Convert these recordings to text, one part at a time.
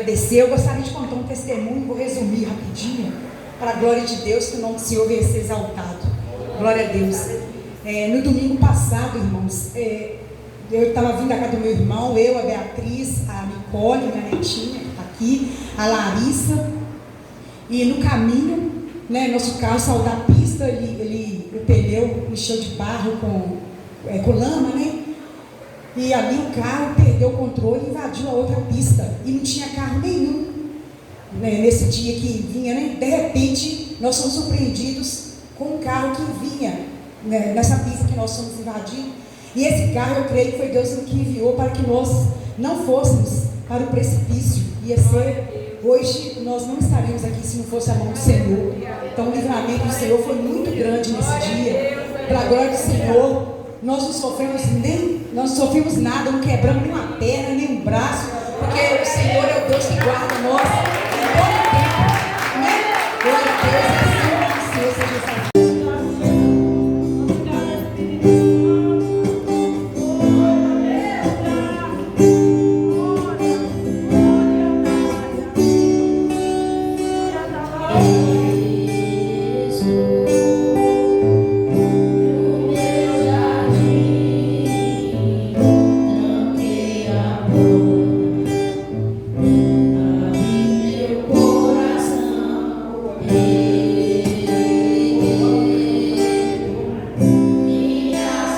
agradecer. Eu gostaria de contar um testemunho, vou resumir rapidinho, para a glória de Deus, que o nome do Senhor venha ser exaltado. Glória a Deus. No domingo passado, irmãos, eu estava vindo da casa do meu irmão, eu, a Beatriz, a Nicole, minha netinha, que está aqui, a Larissa, e no caminho, né, nosso carro saiu da pista, o pneu encheu de barro com lama, né? E ali o carro perdeu o controle e invadiu a outra pista. E não tinha carro nenhum, né, nesse dia que vinha, né? De repente, nós somos surpreendidos com um carro que vinha, né, nessa pista que nós somos invadindo. E esse carro, eu creio que foi Deus que enviou para que nós não fôssemos para o precipício. Ia ser, hoje nós não estaríamos aqui se não fosse a mão do Senhor. Então o livramento do Senhor foi muito grande nesse dia. Para a glória do Senhor, nós não sofremos nada, não quebramos nem uma perna, nem um braço, porque o Senhor é o Deus que guarda nós em todo tempo. Amém? Glória a Deus, assim o Senhor seja exaltado. Minhas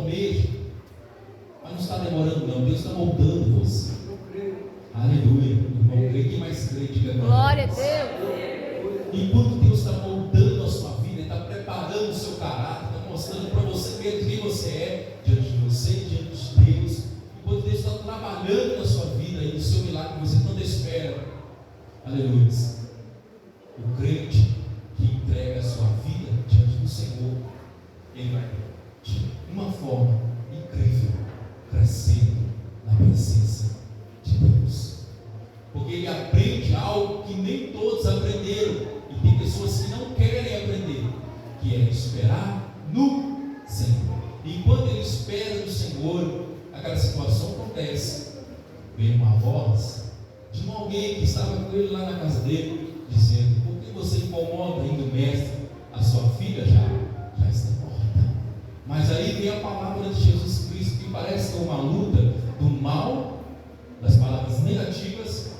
almeja. Mas não está demorando não, Deus está moldando você. Aleluia, irmão, crê que mais crente que glória a Deus. Enquanto Deus está moldando a sua vida, Ele está preparando o seu caráter, está mostrando para você mesmo quem você é, diante de você, diante de Deus. Enquanto Deus está trabalhando na sua vida e no seu milagre que você tanto espera. Aleluia. O crente que entrega a sua vida diante do Senhor, ele vai de uma forma incrível crescendo na presença de Deus, porque ele aprende algo que nem todos aprenderam, e tem pessoas que não querem aprender, que é esperar no Senhor. E quando ele espera no Senhor, aquela situação acontece. Vem uma voz de alguém que estava com ele lá na casa dele, dizendo: por que você incomoda ainda o mestre? A sua filha já está morta. Mas aí vem a palavra de Jesus Cristo, que parece que é uma luta do mal, das palavras negativas,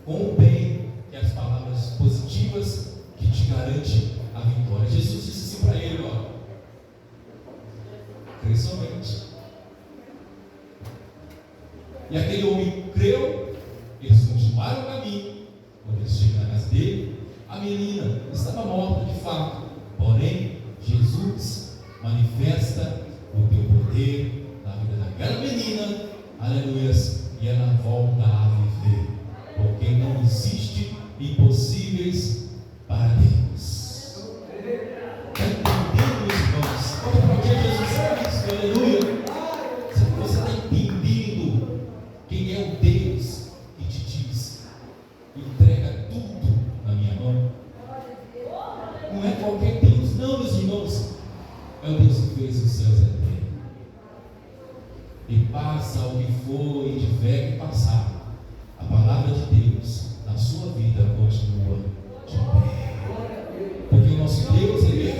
com o bem, que é as palavras positivas, que te garante a vitória. Jesus disse assim para ele: ó, crê somente. E aquele homem creu. Eles continuaram o caminho. Quando eles chegam na casa dele, a menina estava morta de fato. Porém, Jesus manifesta o teu poder na vida daquela menina, aleluia, e ela volta a viver, porque não existe impossíveis para Deus. Está entendendo, meus irmãos? Porque Jesus Cristo, aleluia. Você está entendendo quem é o Deus que te diz: entrega tudo na minha mão? Não é qualquer Deus, não, meus irmãos. É o Deus que fez os céus e a terra. E passa o que for e tiver que passar, a palavra de Deus na sua vida continua de pé. Porque o nosso Deus, Ele é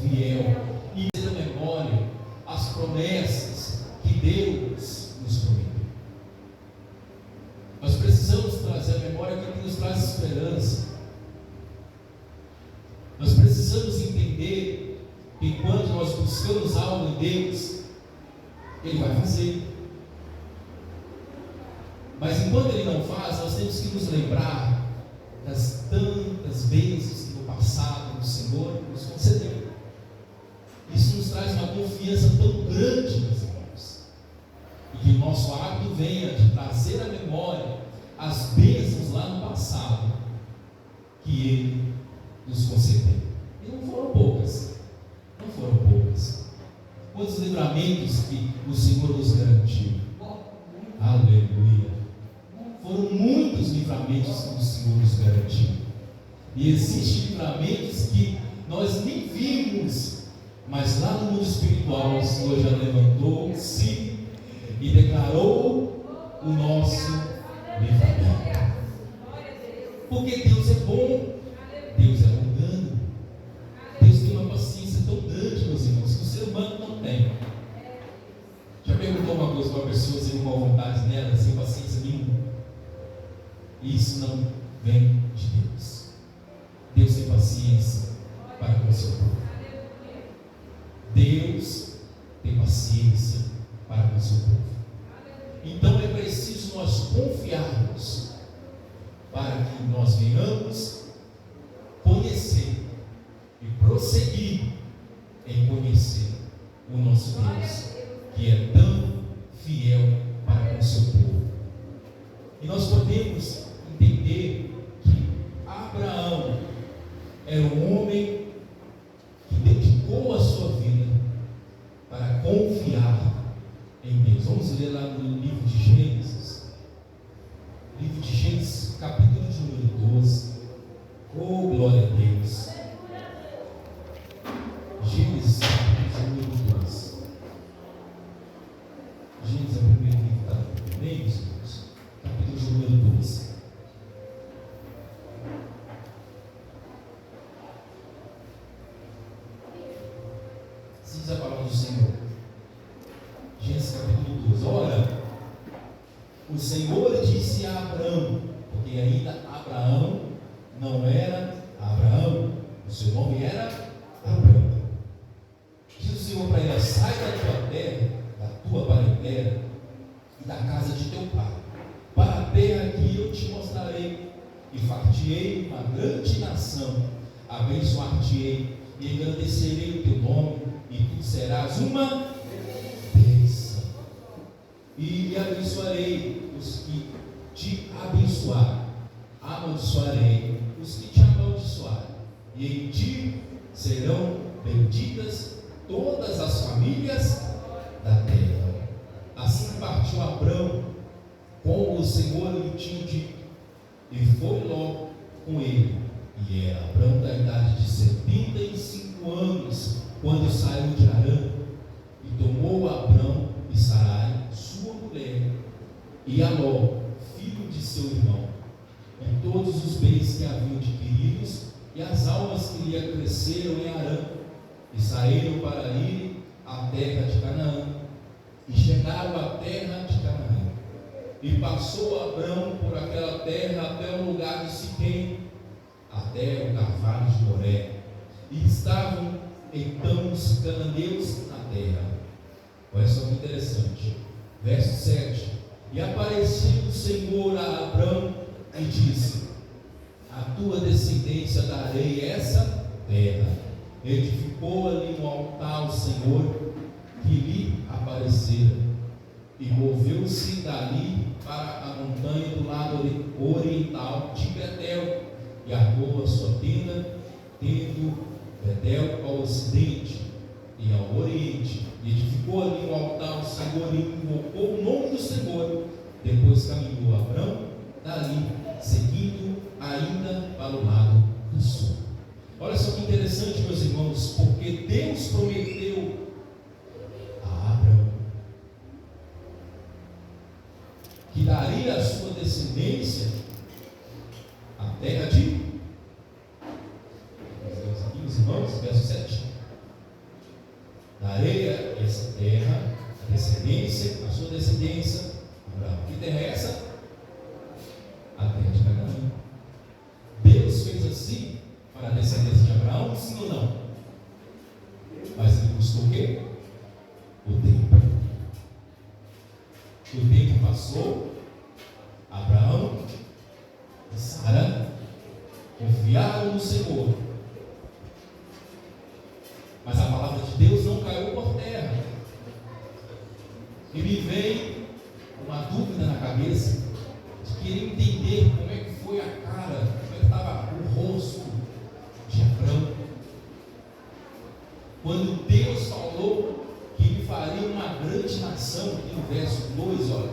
fiel. E ter na memória as promessas que Deus nos prometeu. Nós precisamos trazer a memória aquilo que nos traz esperança. Nós precisamos entender que enquanto nós buscamos algo em Deus, Ele vai fazer. Mas enquanto Ele não faz, nós temos que nos lembrar das tantas bênçãos que no passado o Senhor nos concedeu. Isso nos traz uma confiança tão grande, meus irmãos, e que o nosso hábito venha de trazer à memória as bênçãos lá no passado que Ele nos concedeu. E não foram poucas. Não foram poucas. Quantos livramentos que o Senhor nos garantiu? Aleluia. Foram muitos livramentos que o Senhor nos garantiu. E existem livramentos que nós nem vimos, mas lá no mundo espiritual o Senhor já levantou-se e declarou o nosso livramento. Porque Deus é bom, Deus é longano, Deus tem uma paciência tão grande, meus irmãos, que o ser humano não tem. Já perguntou uma coisa para uma pessoa sem boa vontade nela, sem paciência nenhuma? Isso não vem de Deus. Deus tem paciência para com o seu povo. Deus tem paciência para com o seu povo. Então é preciso nós confiarmos para que nós venhamos conhecer e prosseguir em conhecer o nosso Deus, que é tão fiel para com o seu povo. E nós podemos entender que Abraão era um homem que dedicou a sua vida para confiar em Deus. Vamos ler lá no livro de Gênesis. Livro de Gênesis, capítulo de número 12. Oh, glória a Deus. Gênesis, capítulo de número 12. Gênesis é o primeiro livro da Bíblia, irmãos. Capítulo de número 12. Assim diz a palavra do Senhor. Gênesis capítulo 12. Ora, o Senhor disse a Abraão, porque ainda Abraão não era Abraão, o seu nome era Abraão. Diz o Senhor para ele: sai da tua terra, da tua parentela e da casa de teu pai, para a terra que eu te mostrarei, e far-te-ei uma grande nação, abençoar-te-ei e engrandecerei o teu nome, e tu serás uma bênção. E abençoarei os que te abençoarem, amaldiçoarei os que te amaldiçoarem, e em ti serão benditas todas as famílias da terra. Assim partiu Abrão, como o Senhor lhe tinha dito, e foi Ló com ele. E era Abrão da idade de 75 anos, quando saiu de Harã. E tomou Abrão e Sarai, sua mulher, e a Ló, filho de seu irmão, e todos os bens que haviam adquiridos, e as almas que lhe acresceram em Harã, e saíram para ir à terra de Canaã, e chegaram à terra de Canaã. E passou Abrão por aquela terra até o lugar de Siquém, até o carvalho de Moré. E estavam então os cananeus na terra. Olha só que interessante. Verso 7. E apareceu o Senhor a Abrão e disse: a tua descendência darei essa terra. Edificou ali um altar ao Senhor que lhe aparecera. E moveu-se dali para a montanha do lado oriental de Betel, e armou a sua tenda, tendo Betel ao ocidente e ao oriente. E edificou ali um altar ao Senhor e invocou o nome do Senhor. Depois caminhou Abrão dali, seguindo ainda para o lado do sul. Olha só que interessante, meus irmãos, porque Deus prometeu a Abrão que daria a sua descendência a terra de, meus irmãos, verso 7. Darei a essa terra, a descendência, a sua descendência, Abraão. Que terra é essa? A terra de Canaã. Deus fez assim para a descendência de Abraão, sim ou não? Mas ele buscou o quê? O tempo. O tempo passou, Abraão e Sara confiaram no Senhor, mas a palavra de Deus não caiu por terra. E me veio uma dúvida na cabeça de querer entender como é que foi a cara, como é que estava o rosto de Abrão quando Deus falou que ele faria uma grande nação. Aqui no verso 2, olha: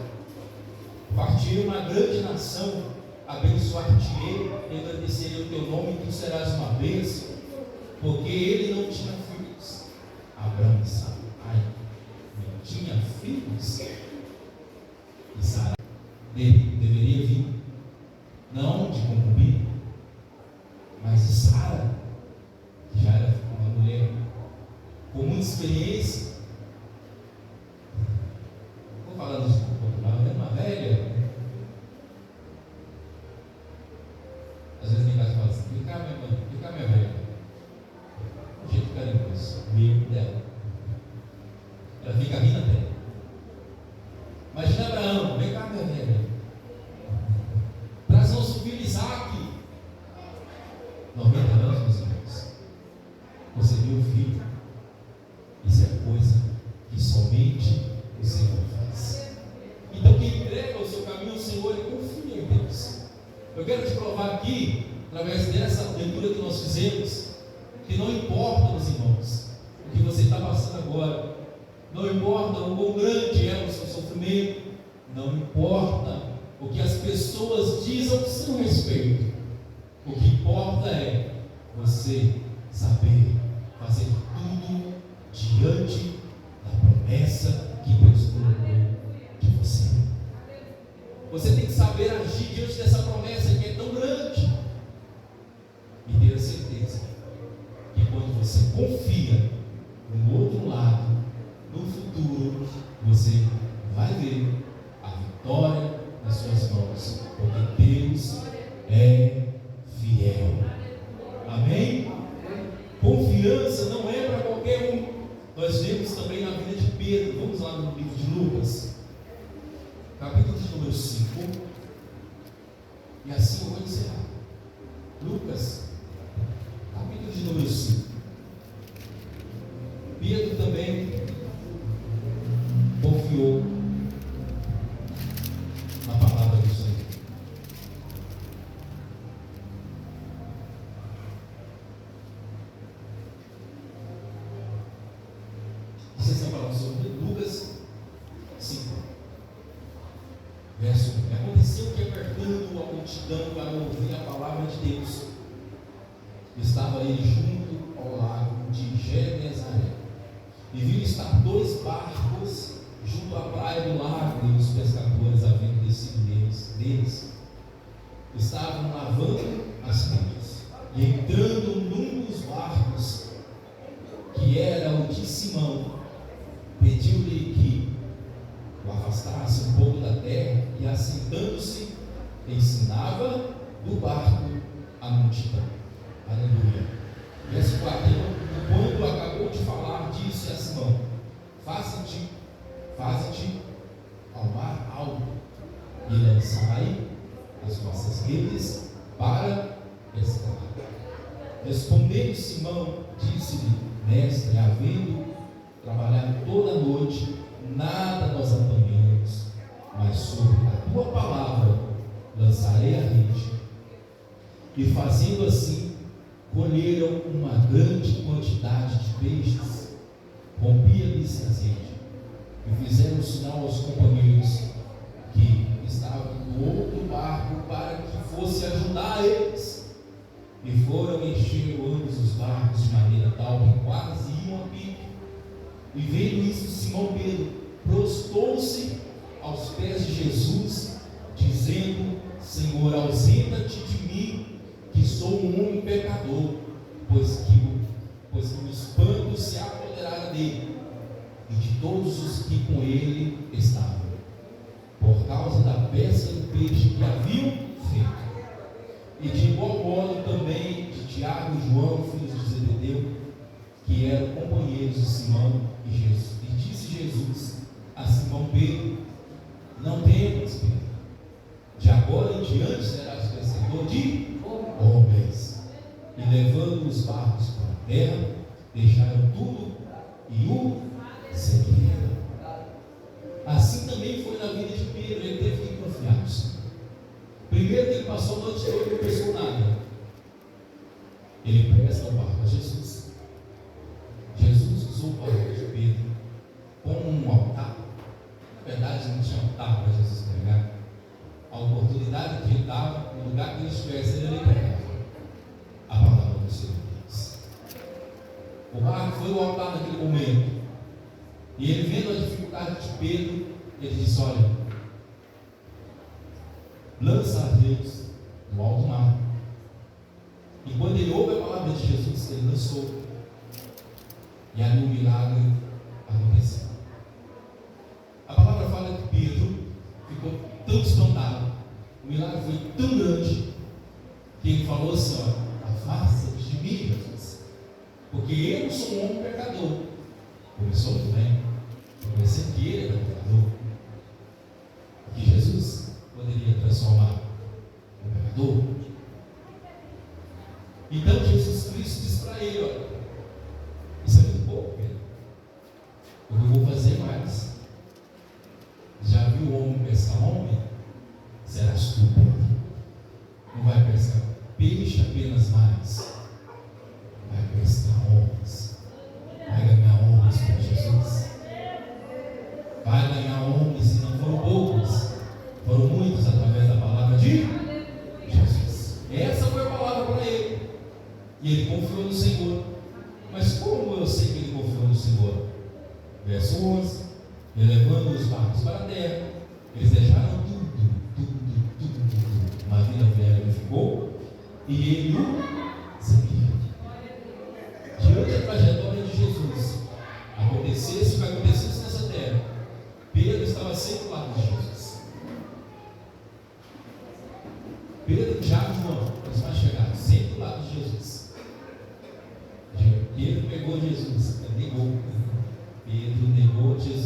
partirei uma grande nação, abençoar-te-ei, engrandecerei o teu nome, e tu serás uma bênção. Porque ele não tinha filhos, Abrão e Sara, não tinha filhos, e Sara deveria vir, não de concubina, mas de Sara, que já era uma mulher com muita experiência. Vou falando isso um pouco, ela é uma velha. Às vezes tem casa que fala assim: vem cá, minha mãe, vem cá, minha velha. Um jeito carinhoso, meio dela. Ela fica rindo até. Imagina Abraão: vem cá, minha velha, traz nosso filho Isaac. 90 anos, meus irmãos. Você viu o filho? Isso é coisa que somente o Senhor faz. Então, quem entrega o seu caminho ao Senhor e confia em Deus. Eu quero te provar aqui, através dessa leitura que nós fizemos, que não importa, meus irmãos, o que você está passando agora, não importa o quão grande é o seu sofrimento, não importa o que as pessoas dizem ao seu respeito. O que importa é você saber fazer tudo diante da promessa que Deus colocou de você. Você tem que saber agir diante dessa promessa que é tão grande, e ter a certeza que quando você confia no outro lado, no futuro, você vai ver a vitória nas suas mãos, porque Deus é fiel. Amém? Confiança não é para qualquer um. Nós vemos também na vida de Pedro, vamos lá no livro de Lucas, capítulo de número 5, e assim eu vou encerrar. Lucas, capítulo de número 5. Pedro também confiou na palavra do Senhor. Vocês estão falando sobre Lucas 5, verso 1. Aconteceu que, apertando a multidão para ouvir a palavra de Deus, estava ele junto ao lago de Genezaré, e viu estar 2 barcos junto à praia do lago, e os pescadores, havendo descido deles, estavam lavando as redes, e entrando num dos barcos, que era o de Simão, pediu-lhe que o afastasse um pouco da terra, e assentando-se, ensinava do barco a multidão. Aleluia. Verso 4. Quando acabou de falar, disse a Simão: Faze-te ao mar alto, e lançai as vossas redes para pescar. Respondendo Simão, disse-lhe: Mestre, havendo trabalhado toda a noite, nada nós apanhamos, mas sobre a tua palavra lançarei a rede. E fazendo assim, colheram uma grande quantidade de peixes. Rompia-lhes a rede, e fizeram sinal aos companheiros que estavam no outro barco para que fosse ajudar eles. E foram encher ambos os barcos de maneira tal que quase iam a pique. E vendo isso, Simão Pedro prostrou-se aos pés de Jesus, dizendo: Senhor, ausenta-te de mim, que sou um homem pecador, pois que o espanto se apoderara dele e de todos os que com ele estavam, por causa da pesca do peixe que haviam feito. E de igual modo também de Tiago e João, filhos de Zebedeu, que eram companheiros de Simão e Jesus. E disse Jesus a Simão Pedro: Não temas, Pedro, de agora em diante serás pescador de homens. E levando os barcos para a terra, deixaram tudo e o seguiram. Assim também foi na vida de Pedro. Ele teve que confiar no Senhor. Primeiro que ele passou a noite toda e não pescou nada, ele presta o barco a Jesus. Jesus usou o barco de Pedro como um altar. Na verdade, não tinha altar para Jesus pregar. A oportunidade que ele dava, no lugar que ele estivesse, ele pregava a palavra do Senhor Deus. O barco foi o altar naquele momento. E ele, vendo a dificuldade de Pedro, ele disse: Olha, lança as redes no alto mar. E quando ele ouve a palavra de Jesus, ele lançou. E ali um milagre aconteceu. A palavra fala que Pedro ficou tão espantado, o milagre foi tão grande, que ele falou assim: Olha, afasta-te de mim, Jesus, porque eu sou um homem pecador. Começou muito bem, comecei que ele era pecador, que Jesus poderia transformar o pecador. Então Jesus Cristo disse para ele: Olha, isso é muito pouco, Pedro, porque eu vou fazer mais. Já viu o homem pescar homem? Serás tu, Pedro. Não vai pescar peixe apenas mais, vai pescar homens, vai ganhar homens para Jesus, vai ganhar homens, e não foram poucos, foram muitos através da palavra de Jesus. Essa foi a palavra para ele, e ele confiou no Senhor. Mas como eu sei que ele confiou no Senhor? Verso 11: e levando os barcos para a terra, eles deixaram tudo. Uma vida velha ele ficou, e ele o seguia. Diante da trajetória de Jesus, acontecesse o que acontecesse nessa terra, Pedro estava sempre ao lado de Jesus. Pedro, Tiago e João, os mais chegados, sempre ao lado de Jesus. Pedro pegou Jesus, negou. Pedro negou Jesus.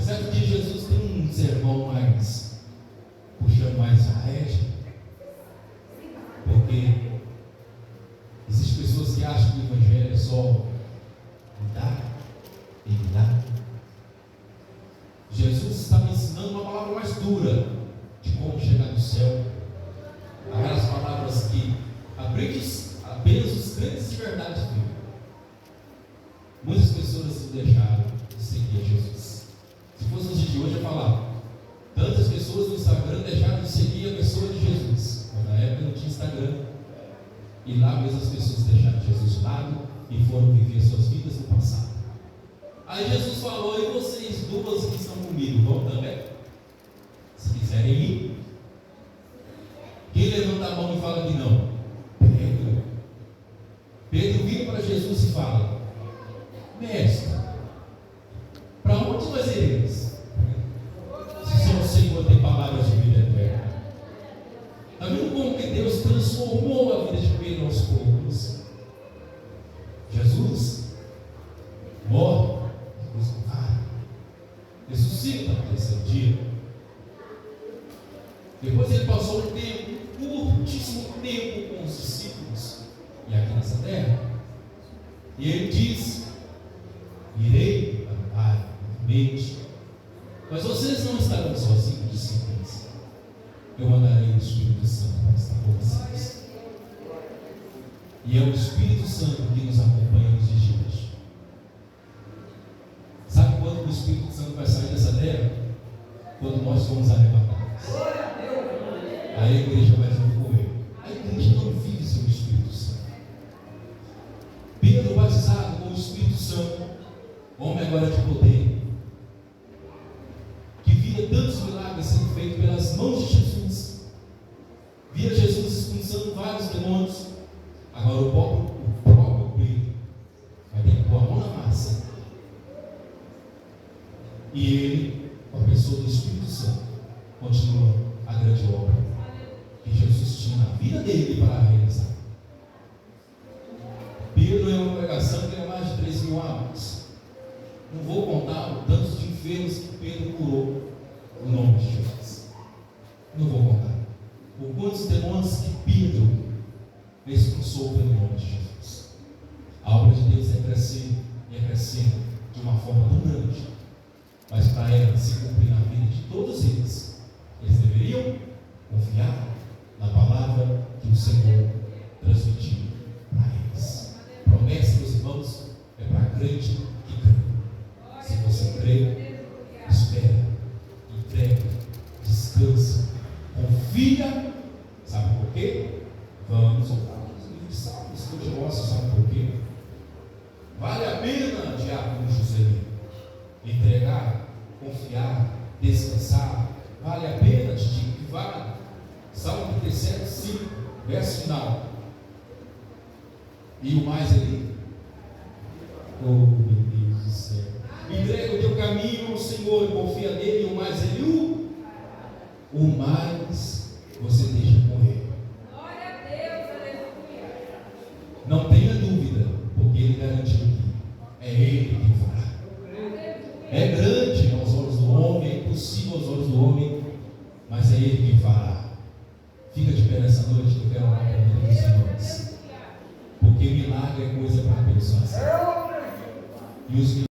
Certo dia Jesus tem um sermão mais puxando mais a rédea, porque existem pessoas que acham que o Evangelho é só mudar e mudar. Jesus estava ensinando uma palavra mais dura de como chegar no céu. Aquelas palavras que apenas os crentes de verdade viram. Muitas pessoas se deixaram de seguir a Jesus. Se fosse no dia de hoje, eu ia falar: tantas pessoas no Instagram deixaram de seguir a pessoa de Jesus. Mas na época não tinha Instagram. E lá mesmo as pessoas deixaram Jesus de lado e foram viver suas vidas no passado. Aí Jesus falou: e vocês duas que estão comigo, vão também? Se quiserem ir. Quem levanta a mão e fala que não? Pedro. Pedro vira para Jesus e fala: mestre, para onde nós iremos? Se só o Senhor tem palavras de vida eterna. Está vendo como que Deus transformou a vida de Pedro aos poucos? Jesus morre, ressuscita no terceiro dia. Depois ele passou um curtíssimo tempo com os discípulos e aqui nessa terra. E ele diz: irei para o Pai novamente, mas vocês não estarão sozinhos, discípulos. Eu mandarei o Espírito Santo para estar com vocês. E é o Espírito Santo que nos acompanha nos dias de hoje. Sabe quando o Espírito Santo vai sair dessa terra? Quando nós formos arrebatados. Aí a igreja vai junto com ele. A igreja não vive sem o Espírito Santo. Pedro, batizado com o Espírito Santo, homem agora de poder, que via tantos milagres sendo feitos pelas mãos de Jesus, via Jesus expulsando vários demônios. Agora o próprio Pedro vai ter que pôr a mão na massa, e ele, com a pessoa do Espírito Santo, continua a grande obra que Jesus tinha na vida dele para realizar. Pedro é uma pregação que tem mais de 3.000 almas. Não vou contar o tanto de enfermos que Pedro curou no nome de Jesus. Não vou contar o quantos demônios que Pedro expulsou pelo nome de Jesus. A obra de Deus é crescendo e é crescendo de uma forma tão grande, mas para ela se cumprir na vida de todos eles, eles deveriam confiar na palavra que o Senhor transmitiu para eles. Promessa, meus irmãos, é para crente que crê. Se você crê, espera, entrega, descansa, confia. Sabe por quê? Vamos orar nos livros de Salmos, que eu gosto, sabe por quê? Vale a pena, diácono José, entregar, confiar, descansar. Vale a pena, te digo que vale. Salmo 37, 5, verso final. E o mais ali: oh, meu Deus do céu, entrega o teu caminho ao Senhor e confia nele, e o mais ele o mais você deixa com ele. Glória a Deus, aleluia. Não tenha dúvida, porque ele garantiu que é ele que fará. É grande aos olhos do homem, é impossível aos olhos do homem, mas é ele que fará. Fica de pé nessa noite, que eu quero orar para meus irmãos, porque milagre é coisa para Deus fazer. E os